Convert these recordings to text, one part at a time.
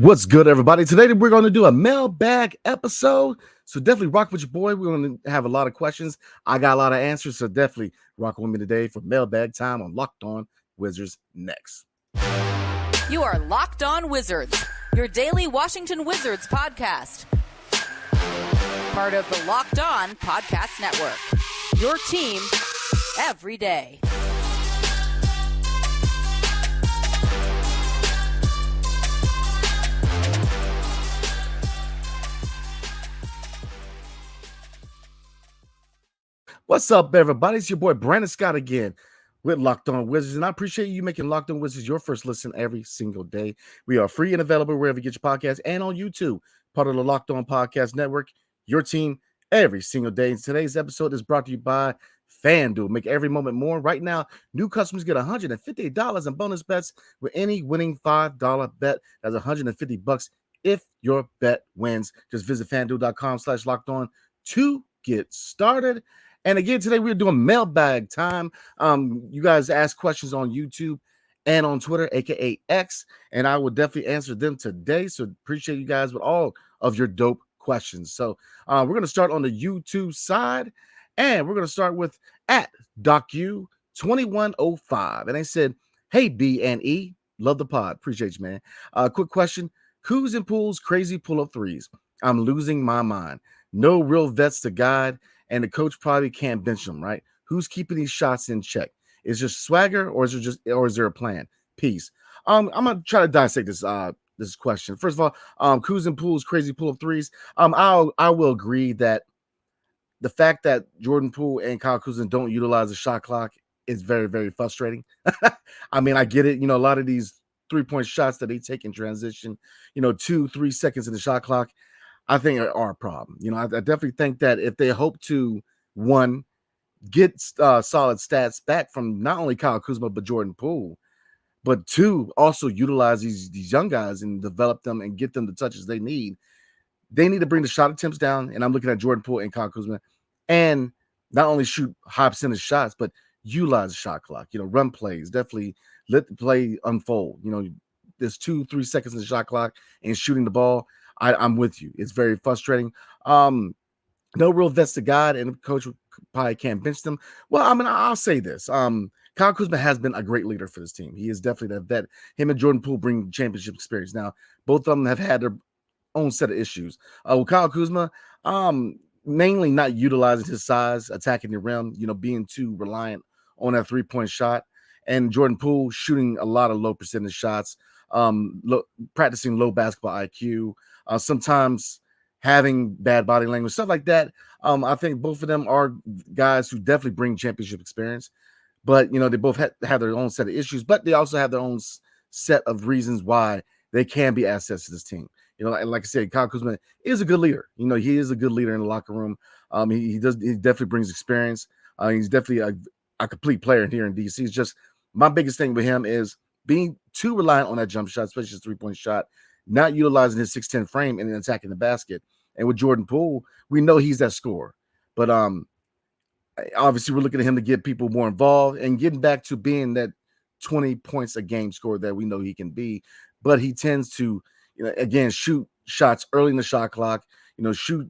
What's good, everybody? Today we're going to do a mailbag episode. So definitely rock with your boy. We're going to have a lot of questions. I got a lot of answers. So definitely rock with me today for mailbag time on Locked On Wizards next. You are Locked On Wizards, your daily Washington Wizards podcast. Part of the Locked On Podcast Network. Your team every day. What's up, everybody? It's your boy Brandon Scott again with Locked On Wizards, and I appreciate you making Locked On Wizards your first listen every single day. We are free and available wherever you get your podcasts and on YouTube, part of the Locked On Podcast Network, your team every single day. And today's episode is brought to you by FanDuel. Make every moment more. Right now, new customers get $158 in bonus bets with any winning $5 bet. That's $150 if your bet wins. Just visit FanDuel.com/lockedon to get started. And again, today we're doing mailbag time. You guys ask questions on YouTube and on Twitter, aka X, and I will definitely answer them today. So appreciate you guys with all of your dope questions. So we're going to start on the YouTube side, and we're going to start with at DocU2105. And they said, "Hey B and E, love the pod. Appreciate you, man. Quick question: Coos and Pools, crazy pull-up threes. I'm losing my mind. No real vets to guide." And the coach probably can't bench them, right? Who's keeping these shots in check? Is just swagger, or is there a plan? Peace. I'm gonna try to dissect this question. First of all, Kuz and Poole's crazy pull of threes. I will agree that the fact that Jordan Poole and Kyle Kuzma don't utilize the shot clock is very, very frustrating. I mean, I get it. You know, a lot of these 3-point shots that they take in transition, 2-3 seconds in the shot clock, I think are a problem. I definitely think that if they hope to, one, get solid stats back from not only Kyle Kuzma but Jordan Poole, but two, also utilize these young guys and develop them and get them the touches they need to bring the shot attempts down. And I'm looking at Jordan Poole and Kyle Kuzma, and not only shoot high percentage shots, but utilize the shot clock. Run plays, definitely let the play unfold. There's 2-3 seconds in the shot clock and shooting the ball. I'm with you. It's very frustrating. No real vets to guide, and the coach probably can't bench them. Well, I mean, I'll say this. Kyle Kuzma has been a great leader for this team. He is definitely that vet. Him and Jordan Poole bring championship experience. Now, both of them have had their own set of issues. With Kyle Kuzma, mainly not utilizing his size, attacking the rim, being too reliant on that 3-point shot. And Jordan Poole shooting a lot of low percentage shots, practicing low basketball IQ, sometimes having bad body language, stuff like that. I think both of them are guys who definitely bring championship experience, but they both have their own set of issues, but they also have their own set of reasons why they can be assets to this team. And like I said, Kyle Kuzma is a good leader. He is a good leader in the locker room. He definitely brings experience. He's definitely a complete player here in DC. It's just my biggest thing with him is being too reliant on that jump shot, especially his 3-point shot, not utilizing his 6'10" frame and then attacking the basket. And with Jordan Poole, we know he's that scorer. But obviously we're looking at him to get people more involved and getting back to being that 20 points a game scorer that we know he can be. But he tends to, again, shoot shots early in the shot clock, shoot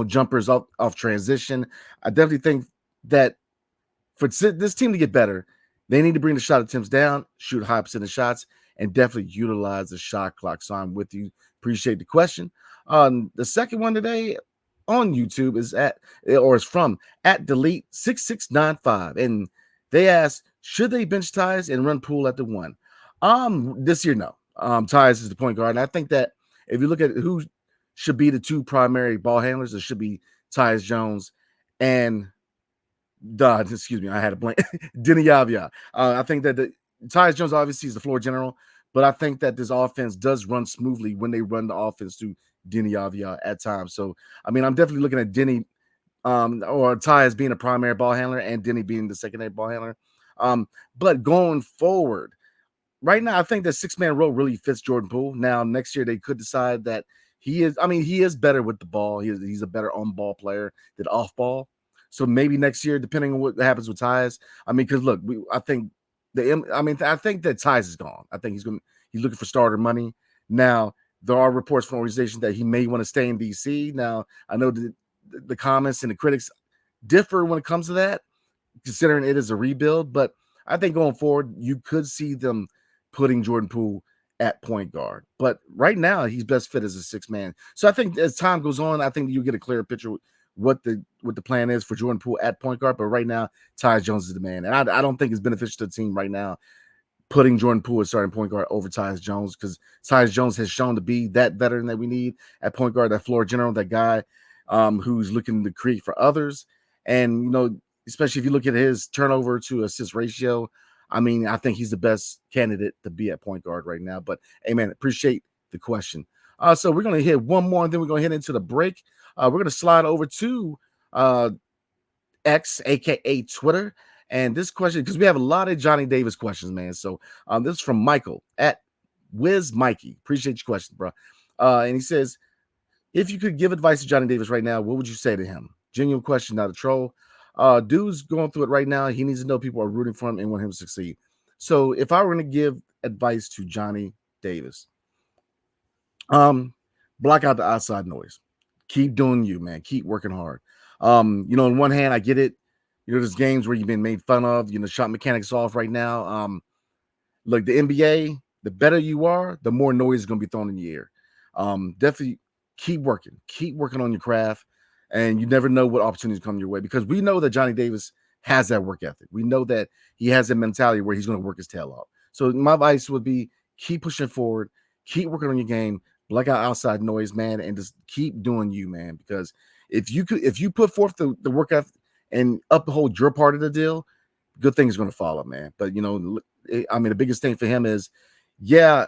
jumpers off transition. I definitely think that for this team to get better, they need to bring the shot attempts down, shoot high percentage shots, and definitely utilize the shot clock. So I'm with you. Appreciate the question. The second one today on YouTube is from @delete6695. And they ask, should they bench Tyus and run Poole at the 1? This year, no. Tyus is the point guard. And I think that if you look at who should be the two primary ball handlers, it should be Tyus Jones and excuse me, I had a blank. Denny Avia. I think that Tyus Jones obviously is the floor general, but I think that this offense does run smoothly when they run the offense to Denny Avia at times. So, I mean, I'm definitely looking at Denny or Tyus being a primary ball handler and Denny being the secondary ball handler. But going forward, right now, I think that 6-man role really fits Jordan Poole. Now, next year, they could decide that he is better with the ball. He's a better on-ball player than off-ball. So maybe next year, depending on what happens with Tyus. I mean, because look, I think that Tyus is gone. I think he's looking for starter money. Now, There are reports from organizations that he may want to stay in DC. Now, I know the comments and the critics differ when it comes to that, considering it is a rebuild. But I think going forward, you could see them putting Jordan Poole at point guard. But right now, he's best fit as a six man. So I think as time goes on, I think you get a clearer picture what the plan is for Jordan Poole at point guard. But right now, Tyus Jones is the man, and I don't think it's beneficial to the team right now putting Jordan Poole as starting point guard over Tyus Jones, because Tyus Jones has shown to be that veteran that we need at point guard, that floor general, that guy who's looking to create for others. And, you know, especially if you look at his turnover to assist ratio, I mean, I think he's the best candidate to be at point guard right now. But, hey, man, appreciate the question. So we're going to hit one more, and then we're going to hit into the break. We're going to slide over to X, a.k.a. Twitter. And this question, because we have a lot of Johnny Davis questions, man. So this is from Michael at Wiz Mikey. Appreciate your question, bro. And he says, if you could give advice to Johnny Davis right now, what would you say to him? Genuine question, not a troll. Dude's going through it right now. He needs to know people are rooting for him and want him to succeed. So if I were going to give advice to Johnny Davis, block out the outside noise. Keep doing you, man. Keep working hard. You know, on one hand, I get it. You know, there's games where you've been made fun of. You know, shot mechanics off right now. Look, the NBA, the better you are, the more noise is going to be thrown in the air. Definitely keep working. Keep working on your craft. And you never know what opportunities come your way, because we know that Johnny Davis has that work ethic. We know that he has a mentality where he's going to work his tail off. So my advice would be keep pushing forward, keep working on your game, block out outside noise, man, and just keep doing you, man. Because if you put forth the work ethic and uphold your part of the deal, good things are going to follow, man. But, you know, I mean, the biggest thing for him is, yeah,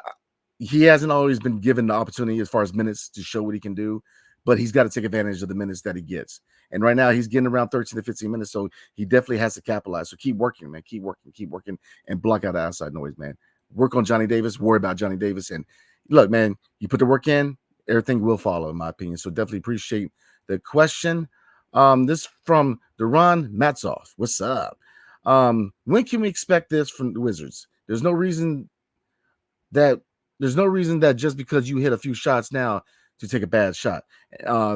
he hasn't always been given the opportunity as far as minutes to show what he can do, but he's got to take advantage of the minutes that he gets. And right now he's getting around 13 to 15 minutes, so he definitely has to capitalize. So keep working, man. Keep working, and block out the outside noise, man. Work on Johnny Davis, worry about Johnny Davis. And look, man, you put the work in, everything will follow, in my opinion. So definitely appreciate the question. This from Duran Matzov. What's up? When can we expect this from the Wizards? There's no reason that just because you hit a few shots now to take a bad shot.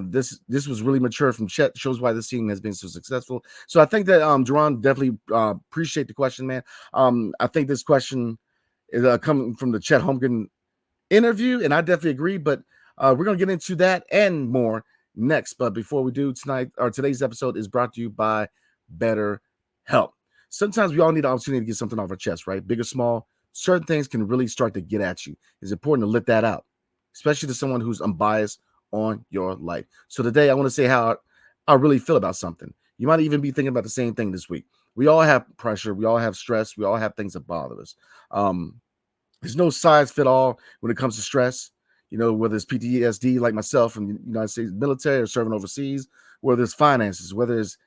This was really mature from Chet. Shows why this team has been so successful. So I think that Duran definitely appreciate the question, man. I think this question is coming from the Chet Holmgren interview, and I definitely agree. But we're gonna get into that and more next. But before we do, today's episode is brought to you by BetterHelp. Sometimes we all need the opportunity to get something off our chest, right? Big or small, certain things can really start to get at you. It's important to let that out, especially to someone who's unbiased on your life. So today I want to say how I really feel about something. You might even be thinking about the same thing this week. We all have pressure. We all have stress. We all have things that bother us. There's no size fit all when it comes to stress. You know, whether it's PTSD like myself from the United States military or serving overseas, whether it's finances, whether it's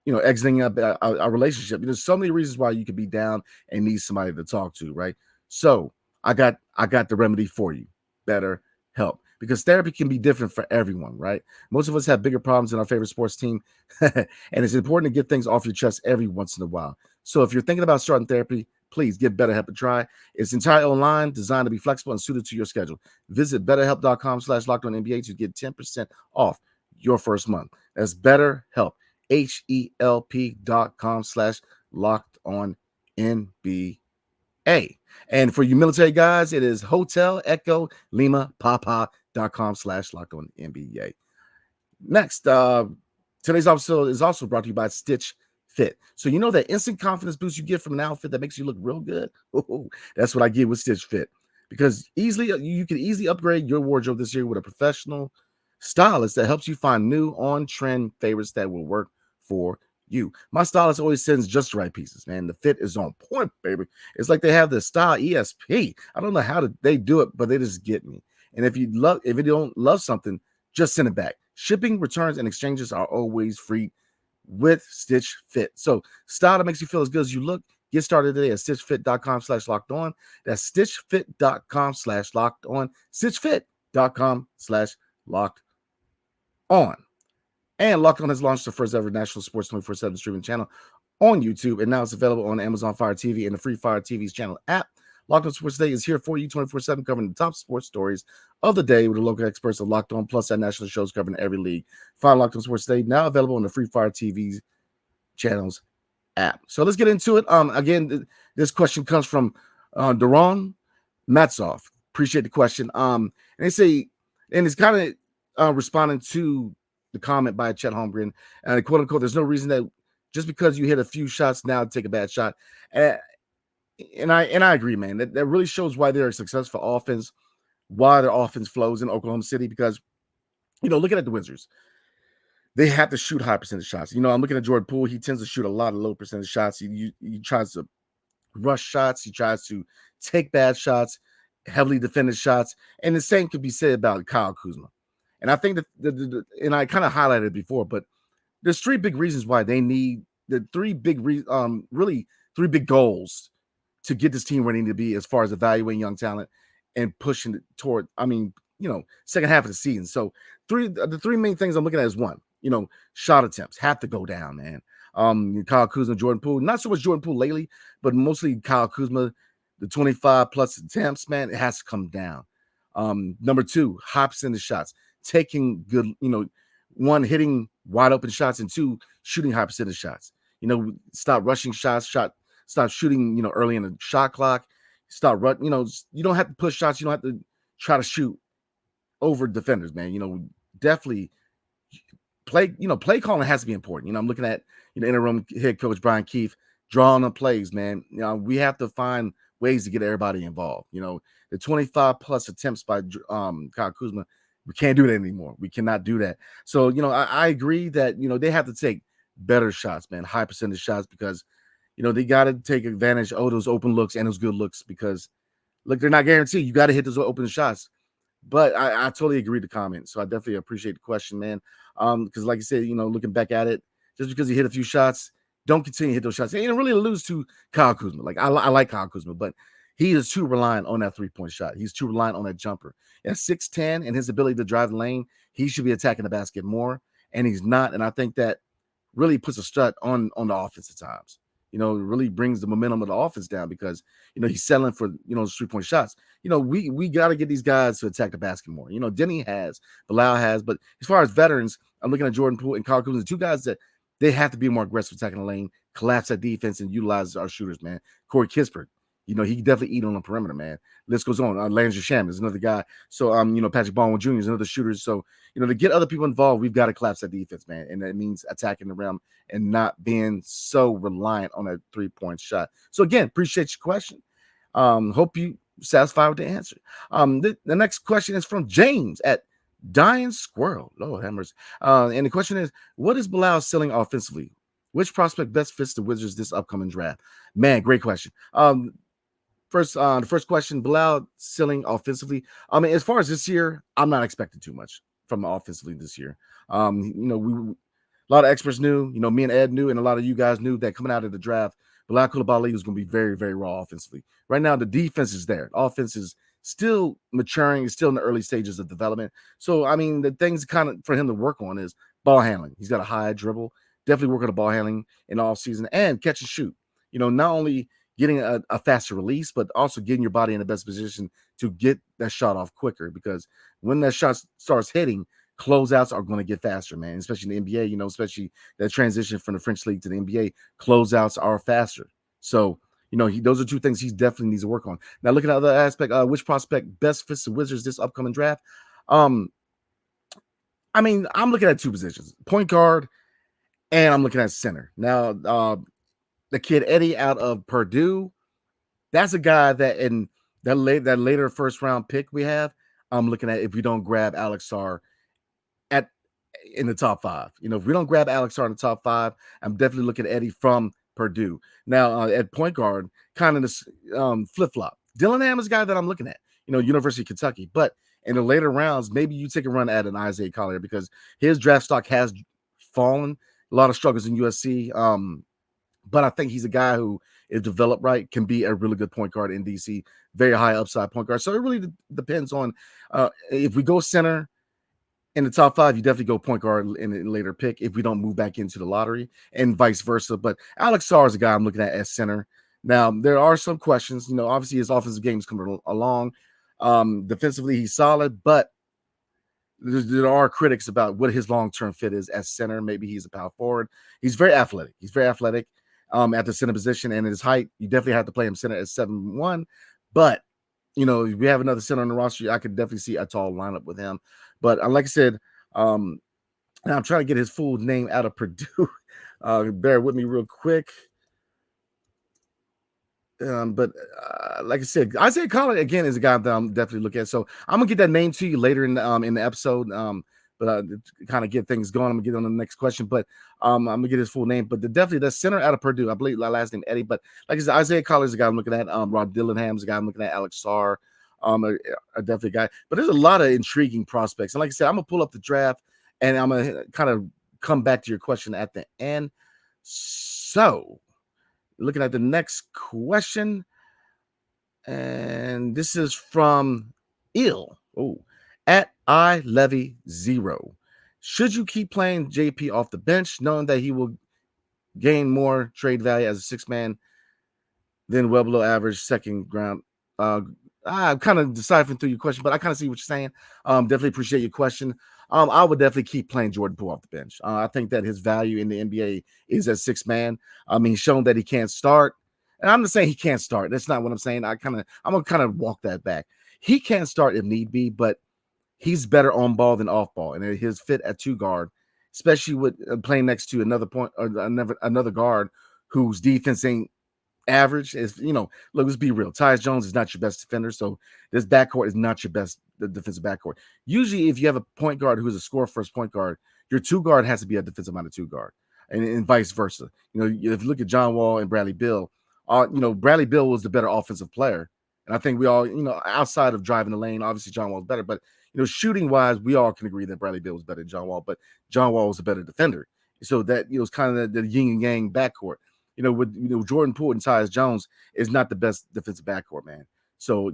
exiting a relationship. There's so many reasons why you could be down and need somebody to talk to, right? So I got the remedy for you. BetterHelp. Because therapy can be different for everyone, right? Most of us have bigger problems than our favorite sports team. And it's important to get things off your chest every once in a while. So if you're thinking about starting therapy, please give BetterHelp a try. It's entirely online, designed to be flexible and suited to your schedule. Visit BetterHelp.com/LockedOnNBA to get 10% off your first month. That's BetterHelp. HELP.com/LockedOnNBA. And for you military guys, it is Hotel Echo Lima Papa.com/LockedOnNBA. Next, today's episode is also brought to you by Stitch Fit. So you know that instant confidence boost you get from an outfit that makes you look real good? Ooh, that's what I get with Stitch Fit. Because you can easily upgrade your wardrobe this year with a professional stylist that helps you find new on-trend favorites that will work for you. My stylist always sends just the right pieces, man. The fit is on point, baby. It's like they have the style ESP. I don't know how they do it, but they just get me. And if you don't love something, just send it back. Shipping, returns, and exchanges are always free with Stitch Fit. So style that makes you feel as good as you look. Get started today at stitchfit.com/lockedon. That's stitchfit.com/lockedon. stitchfit.com/lockedon. And Locked On has launched the first ever national sports 24/7 streaming channel on YouTube, and now it's available on Amazon Fire TV and the free Fire TV's channel app. Locked On Sports Today is here for you 24/7, covering the top sports stories of the day with the local experts of Locked On, plus our national shows covering every league. Find Locked On Sports Today now available on the Free Fire TV channels app. So let's get into it. Again, this question comes from Daron Matsov. Appreciate the question. And they say, and it's kind of responding to the comment by Chet Holmgren, and quote unquote, there's no reason that just because you hit a few shots now take a bad shot. And I agree, man. That really shows why they're a successful offense, why their offense flows in Oklahoma City. Because, looking at the Wizards, they have to shoot high percentage shots. I'm looking at Jordan Poole. He tends to shoot a lot of low percentage shots. He tries to rush shots. He tries to take bad shots, heavily defended shots. And the same could be said about Kyle Kuzma. And I think that, and I kind of highlighted it before, but there's three big reasons why they need the three big goals to get this team where they need to be as far as evaluating young talent and pushing it toward, second half of the season. So the three main things I'm looking at is one, shot attempts have to go down, man. Kyle Kuzma, Jordan Poole, not so much Jordan Poole lately, but mostly Kyle Kuzma, the 25 plus attempts, man, it has to come down. Number two, high percentage shots, taking good, one, hitting wide open shots, and two, shooting high percentage shots. Stop rushing shots, stop shooting, early in the shot clock. Stop run, you don't have to push shots. You don't have to try to shoot over defenders, man. Definitely play calling has to be important. I'm looking at, interim head coach Brian Keefe drawing up plays, man. We have to find ways to get everybody involved. The 25 plus attempts by Kyle Kuzma, we can't do that anymore. We cannot do that. So, I agree that, they have to take better shots, man, high percentage shots, because, they got to take advantage of those open looks and those good looks, because, look, they're not guaranteed. You got to hit those open shots. But I totally agree with the comment. So I definitely appreciate the question, man. Because like I said, looking back at it, just because he hit a few shots, don't continue to hit those shots. And really lose to Kyle Kuzma. Like, I like Kyle Kuzma, but he is too reliant on that three-point shot. He's too reliant on that jumper. At 6'10" and his ability to drive the lane, he should be attacking the basket more, and he's not. And I think that really puts a strut on the offense at times. It really brings the momentum of the offense down, because, he's settling for, those three-point shots. We got to get these guys to attack the basket more. Denny has, Bilal has, but as far as veterans, I'm looking at Jordan Poole and Kyle Kuzma, two guys that they have to be more aggressive attacking the lane, collapse that defense, and utilize our shooters, man. Corey Kispert, he definitely eat on the perimeter, man. List goes on. Landry Sham is another guy. So, Patrick Baldwin Jr. is another shooter. So, to get other people involved, we've got to collapse that defense, man. And that means attacking the rim and not being so reliant on a three-point shot. So, again, appreciate your question. Hope you satisfied with the answer. The next question is from James at Dying Squirrel. Lord have mercy. And the question is, what is Bilal selling offensively? Which prospect best fits the Wizards this upcoming draft? Man, great question. The first question, Bilal selling offensively. As far as this year, I'm not expecting too much from offensively this year. A lot of experts knew, me and Ed knew, and a lot of you guys knew that coming out of the draft, Bilal Coulibaly was going to be very, very raw offensively. Right now, the defense is there. Offense is still maturing. It's still in the early stages of development. So, the things kind of for him to work on is ball handling. He's got a high dribble. Definitely work on the ball handling in the offseason, and catch and shoot. Not only getting a faster release, but also getting your body in the best position to get that shot off quicker, because when that shot starts hitting, closeouts are going to get faster, man, especially in the NBA, especially that transition from the French league to the NBA, closeouts are faster. So, those are two things he definitely needs to work on. Now, looking at the other aspect, which prospect best fits the Wizards this upcoming draft? I'm looking at two positions, point guard, and I'm looking at center. Now, the kid Eddie out of Purdue, that's a guy that in that later first round pick we have, I'm looking at if we don't grab Alex Sarr in the top 5. If we don't grab Alex Sarr in the top 5, I'm definitely looking at Eddie from Purdue. Now, at point guard, kind of this flip-flop. Dylan Ham is a guy that I'm looking at, University of Kentucky. But in the later rounds, maybe you take a run at an Isaiah Collier, because his draft stock has fallen. A lot of struggles in USC. But I think he's a guy who, if developed right, can be a really good point guard in DC. Very high upside point guard. So it really depends on if we go center in the top 5, you definitely go point guard in a later pick if we don't move back into the lottery, and vice versa. But Alex Sarr is a guy I'm looking at as center. Now, there are some questions. Obviously his offensive game is coming along. Defensively, he's solid, but there are critics about what his long-term fit is as center. Maybe he's a power forward. He's very athletic. At the center position, and his height, you definitely have to play him center at 7'1". But if we have another center on the roster, I could definitely see a tall lineup with him. But like I said, and I'm trying to get his full name out of Purdue. Bear with me real quick. But like I said, Isaiah Collier again is a guy that I'm definitely looking at. So I'm gonna get that name to you later in the episode. But to kind of get things going, I'm gonna get on the next question. But I'm gonna get his full name. But definitely the center out of Purdue, I believe last name Eddie. But like I said, Isaiah Collier is a guy I'm looking at. Rod Dillingham's a guy I'm looking at. Alex Sarr, a definitely guy. But there's a lot of intriguing prospects. And like I said, I'm gonna pull up the draft, and I'm gonna kind of come back to your question at the end. So, looking at the next question, and this is from Ill. At iLevy0. Should you keep playing JP off the bench, knowing that he will gain more trade value as a six-man than well below average second ground? I'm kind of deciphering through your question, but I kind of see what you're saying. Definitely appreciate your question. I would definitely keep playing Jordan Poole off the bench. I think that his value in the NBA is as six-man. He's shown that he can't start. And I'm not saying he can't start. That's not what I'm saying. I'm going to kind of walk that back. He can start if need be, but he's better on ball than off ball. And his fit at two guard, especially with playing next to another point or another guard whose defense ain't average, is, look, let's be real. Tyus Jones is not your best defender. So this backcourt is not your best defensive backcourt. Usually, if you have a point guard who's a score first point guard, your two guard has to be a defensive minded two guard, and vice versa. If you look at John Wall and Bradley Beal, Bradley Beal was the better offensive player. And I think we all, outside of driving the lane, obviously John Wall's better, but shooting wise, we all can agree that Bradley Beal was better than John Wall, but John Wall was a better defender. So that it's kind of the yin and yang backcourt. With Jordan Poole and Tyus Jones is not the best defensive backcourt, man. So I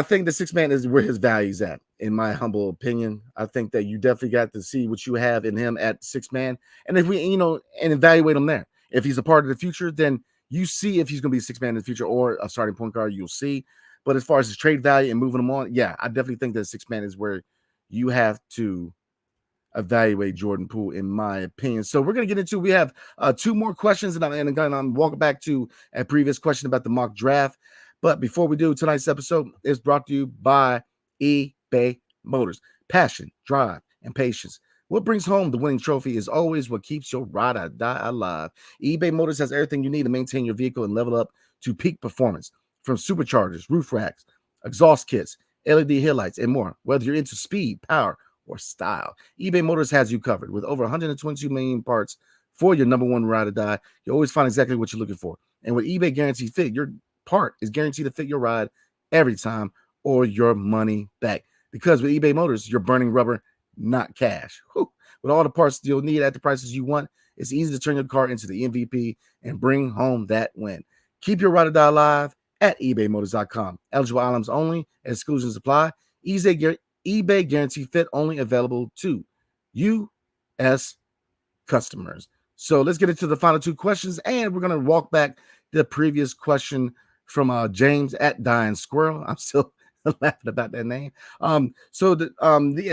think the six man is where his value's at, in my humble opinion. I think that you definitely got to see what you have in him at six man, and if we and evaluate him there. If he's a part of the future, then you see if he's going to be a six man in the future or a starting point guard. You'll see. But as far as his trade value and moving him on, yeah, I definitely think that six man is where you have to evaluate Jordan Poole, in my opinion. So we're going to get into, we have two more questions, and I'm walking back to a previous question about the mock draft. But before we do, tonight's episode is brought to you by eBay Motors. Passion, drive, and patience. What brings home the winning trophy is always what keeps your ride or die alive. eBay Motors has everything you need to maintain your vehicle and level up to peak performance. From superchargers, roof racks, exhaust kits, LED headlights, and more. Whether you're into speed, power, or style, eBay Motors has you covered. With over 122 million parts for your number one ride or die, you always find exactly what you're looking for. And with eBay Guaranteed Fit, your part is guaranteed to fit your ride every time or your money back. Because with eBay Motors, you're burning rubber, not cash. Whew. With all the parts you'll need at the prices you want, it's easy to turn your car into the MVP and bring home that win. Keep your ride or die alive at ebaymotors.com. Eligible items only. Exclusions apply. eBay Guaranteed Fit only available to U.S. customers. So let's get into the final two questions, and we're going to walk back the previous question from James at Dying Squirrel. I'm still laughing about that name.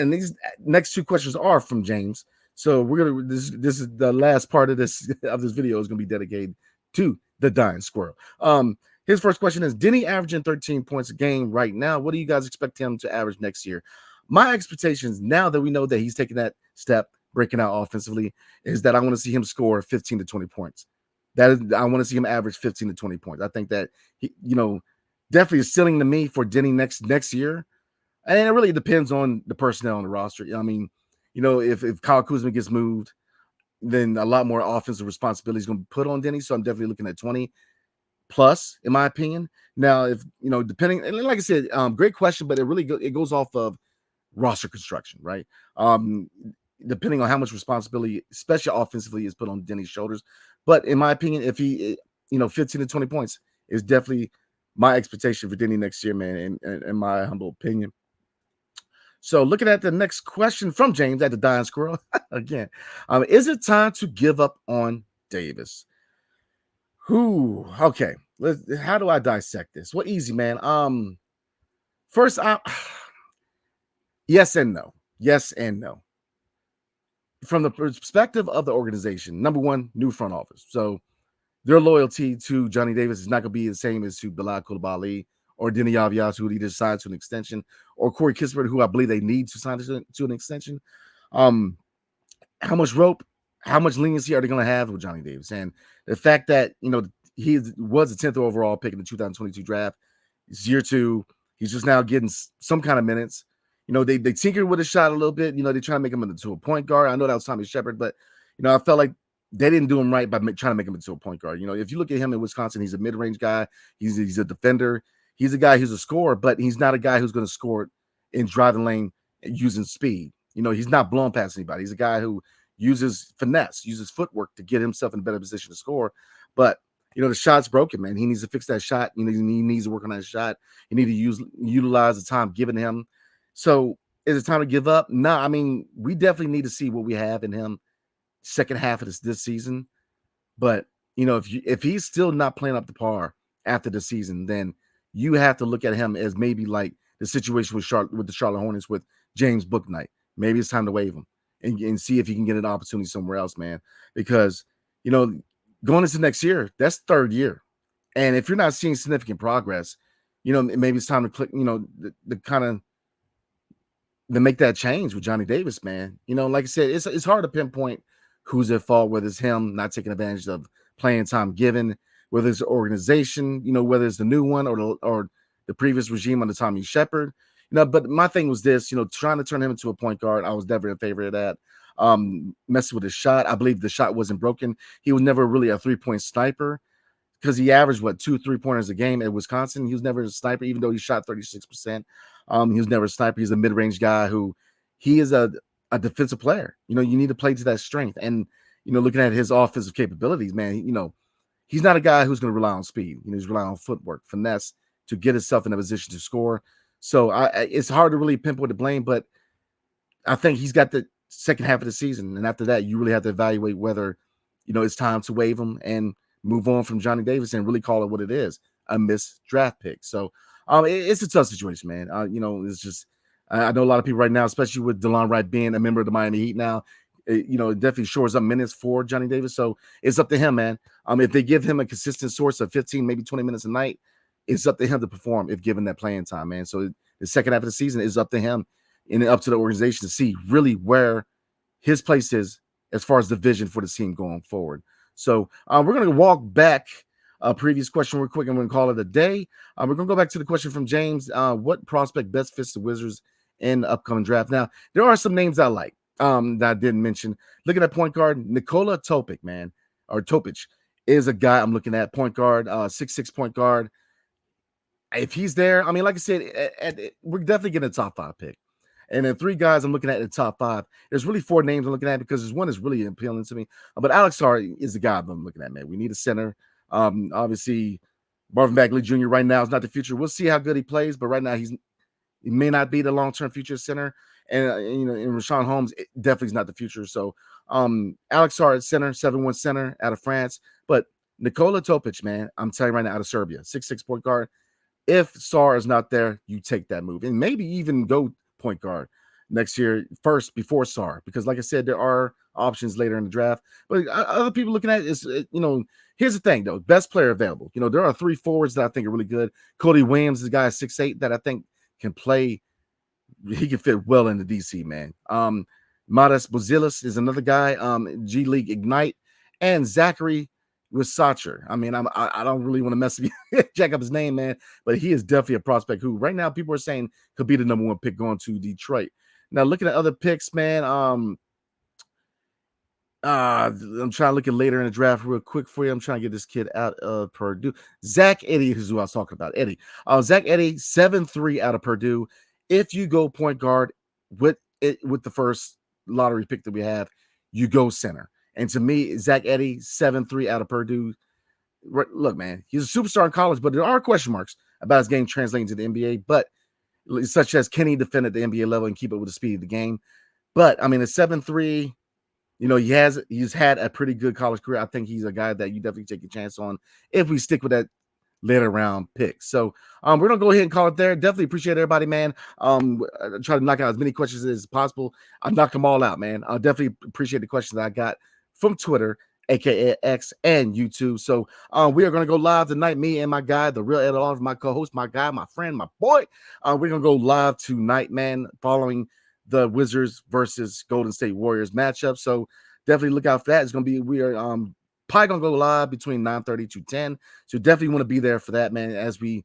These next two questions are from James. So we're gonna this is the last part of this video is gonna be dedicated to the Dying Squirrel. His first question is: Denny averaging 13 points a game right now. What do you guys expect him to average next year? My expectations, now that we know that he's taking that step, breaking out offensively, is that I want to see him score 15 to 20 points. I want to see him average 15 to 20 points. I think that he, definitely is ceiling to me for Denny next year. And it really depends on the personnel on the roster. I mean, if Kyle Kuzma gets moved, then a lot more offensive responsibility is going to be put on Denny. So I'm definitely looking at 20 plus, in my opinion. Now, if depending, and like I said, great question, but it goes off of roster construction, right? Depending on how much responsibility, especially offensively, is put on Denny's shoulders. But in my opinion, if he, 15 to 20 points is definitely my expectation for Denny next year, man, in my humble opinion. So looking at the next question from James at the Dying Squirrel again, is it time to give up on Davis? Okay. How do I dissect this? Well, easy, man. First, yes and no. Yes and no. From the perspective of the organization, number one, new front office. So their loyalty to Johnny Davis is not going to be the same as to Bilal Coulibaly or Denny Alves, who either signed to an extension, or Corey Kispert, who I believe they need to sign to an extension. How much rope, how much leniency are they going to have with Johnny Davis? And the fact that, he was the 10th overall pick in the 2022 draft. It's year two. He's just now getting some kind of minutes. They tinkered with his shot a little bit. They try to make him into a point guard. I know that was Tommy Shepard, but, I felt like they didn't do him right by trying to make him into a point guard. If you look at him in Wisconsin, he's a mid-range guy. He's a defender. He's a guy who's a scorer, but he's not a guy who's going to score in driving lane using speed. He's not blowing past anybody. He's a guy who uses finesse, uses footwork to get himself in a better position to score. But, the shot's broken, man. He needs to fix that shot. He needs to work on that shot. He needs to utilize the time given him. So is it time to give up? No, I mean, we definitely need to see what we have in him second half of this season. But, if he's still not playing up to par after the season, then you have to look at him as maybe like the situation with the Charlotte Hornets with James Bouknight. Maybe it's time to waive him and see if he can get an opportunity somewhere else, man. Because, going into next year, that's third year. And if you're not seeing significant progress, maybe it's time to click, the kind of to make that change with Johnny Davis, man. Like I said, it's hard to pinpoint who's at fault, whether it's him not taking advantage of playing time given, whether it's the organization, whether it's the new one or the previous regime under Tommy Shepard. But my thing was this, trying to turn him into a point guard. I was never in favor of that. Messing with his shot. I believe the shot wasn't broken. He was never really a 3-point sniper because he averaged 2 3-pointers a game at Wisconsin. He was never a sniper, even though he shot 36%. He was never a sniper. He's a mid-range guy who he is a defensive player. You need to play to that strength. And, looking at his offensive capabilities, man, he's not a guy who's going to rely on speed. He's relying on footwork, finesse to get himself in a position to score. So it's hard to really pinpoint the blame, but I think he's got the second half of the season. And after that, you really have to evaluate whether, it's time to waive him and move on from Johnny Davis and really call it what it is, a missed draft pick. So it's a tough situation, man. It's just, I know a lot of people right now, especially with DeLon Wright being a member of the Miami Heat now, it definitely shores up minutes for Johnny Davis. So it's up to him, man. If they give him a consistent source of 15, maybe 20 minutes a night, it's up to him to perform if given that playing time, man. So the second half of the season is up to him and up to the organization to see really where his place is as far as the vision for the team going forward. So we're going to walk back a previous question real quick and we're going to call it a day. We're going to go back to the question from James. What prospect best fits the Wizards in the upcoming draft? Now, there are some names I like that I didn't mention. Looking at point guard, Nikola Topic, man, or Topic is a guy I'm looking at. Point guard, 6'6" point guard. If he's there, I mean, like I said, we're definitely getting a top 5 pick. And then 3 guys I'm looking at in the top 5. There's really 4 names I'm looking at because there's one that's really appealing to me. But Alex Sarr is the guy I'm looking at, man. We need a center. Obviously, Marvin Bagley Jr. right now is not the future. We'll see how good he plays, but right now he may not be the long-term future center. And and Rashawn Holmes definitely is not the future. So Alex Sarr at center, 7'1" center out of France. But Nikola Topic, man, I'm telling you right now, out of Serbia, 6'6" point guard. If Sarr is not there, you take that move and maybe even go point guard next year first before Sarr, because like I said, there are options later in the draft. But other people looking at it is, here's the thing though, best player available. There are 3 forwards that I think are really good. Cody Williams is a guy 6'8" that I think can play. He can fit well into DC, man. Modest Bozilis is another guy, G League Ignite, and Zachary Wisacher. I mean, I don't really want to mess with you, jack up his name, man, but he is definitely a prospect who right now people are saying could be the number 1 pick going to Detroit. Now, looking at other picks, man, I'm trying to look at later in the draft real quick for you. I'm trying to get this kid out of Purdue. Zach Edey is who I was talking about. Edey. Zach Edey, 7'3" out of Purdue. If you go point guard with the first lottery pick that we have, you go center. And to me, Zach Edey, 7'3" out of Purdue. Look, man, he's a superstar in college, but there are question marks about his game translating to the NBA, but such as can he defend at the NBA level and keep it with the speed of the game? But I mean, a 7'3", he's had a pretty good college career. I think he's a guy that you definitely take a chance on if we stick with that later round pick. So we're gonna go ahead and call it there. Definitely appreciate everybody, man. Try to knock out as many questions as possible. I knocked them all out, man. I definitely appreciate the questions that I got from Twitter, aka X, and YouTube. So we are gonna go live tonight. Me and my guy, the real Ed Oliver, my co-host, my guy, my friend, my boy. We're gonna go live tonight, man, following the Wizards versus Golden State Warriors matchup. So definitely look out for that. It's gonna be we are probably gonna go live between 9:30 to 10. So definitely want to be there for that, man, as we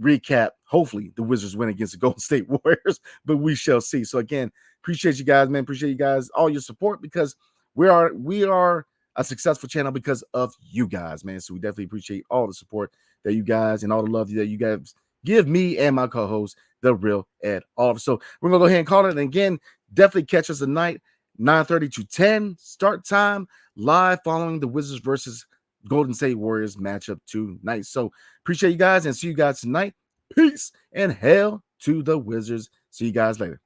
recap. Hopefully the Wizards win against the Golden State Warriors, but we shall see. So again, appreciate you guys, man. Appreciate you guys, all your support, because we are a successful channel because of you guys, man. So we definitely appreciate all the support that you guys and all the love that you guys give me and my co-host, the real Ed Oliver. So we're gonna go ahead and call it. And again, definitely catch us tonight, 9:30 to 10 start time, live following the Wizards versus Golden State Warriors matchup tonight. So appreciate you guys and see you guys tonight. Peace and hail to the Wizards. See you guys later.